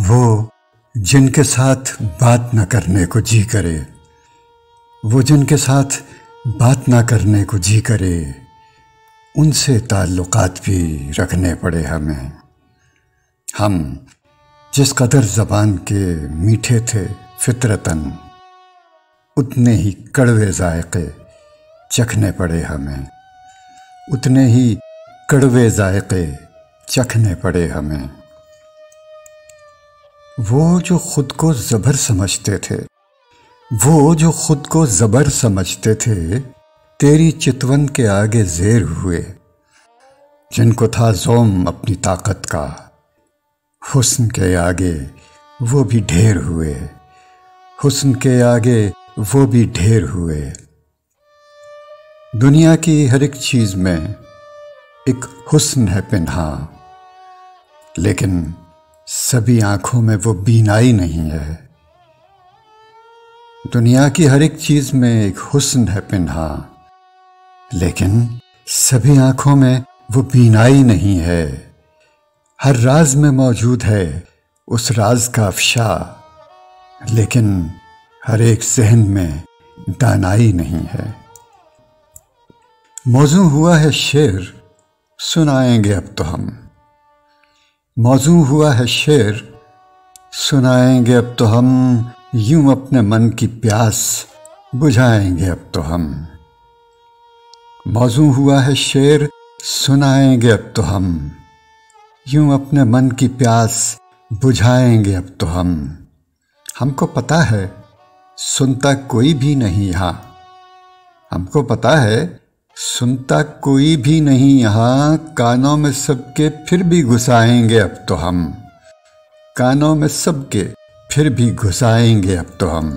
وہ جن کے ساتھ بات نہ کرنے کو جی کرے، وہ جن کے ساتھ بات نہ کرنے کو جی کرے، ان سے تعلقات بھی رکھنے پڑے ہمیں۔ ہم جس قدر زبان کے میٹھے تھے فطرتاً، اتنے ہی کڑوے ذائقے چکھنے پڑے ہمیں، اتنے ہی کڑوے ذائقے چکھنے پڑے ہمیں۔ وہ جو خود کو زبر سمجھتے تھے، وہ جو خود کو زبر سمجھتے تھے، تیری چتون کے آگے زیر ہوئے۔ جن کو تھا زوم اپنی طاقت کا، حسن کے آگے وہ بھی ڈھیر ہوئے، حسن کے آگے وہ بھی ڈھیر ہوئے۔ دنیا کی ہر ایک چیز میں ایک حسن ہے پنہاں، لیکن سبھی آنکھوں میں وہ بینائی نہیں ہے۔ دنیا کی ہر ایک چیز میں ایک حسن ہے پنہاں، لیکن سبھی آنکھوں میں وہ بینائی نہیں ہے۔ ہر راز میں موجود ہے اس راز کا افشا، لیکن ہر ایک ذہن میں دانائی نہیں ہے۔ موزوں ہوا ہے شعر، سنائیں گے اب تو ہم۔ موزوں ہوا ہے شعر، سنائیں گے اب تو ہم، یوں اپنے من کی پیاس بجھائیں گے اب تو ہم۔ موزوں ہوا ہے شعر، سنائیں گے اب تو ہم، یوں اپنے من کی پیاس بجھائیں گے اب تو ہم۔ ہم کو پتہ ہے سنتا کوئی بھی نہیں یہاں، ہم کو پتہ ہے سنتا کوئی بھی نہیں یہاں، کانوں میں سب کے پھر بھی گھسائیں گے اب تو ہم، کانوں میں سب کے پھر بھی گھسائیں گے اب تو ہم۔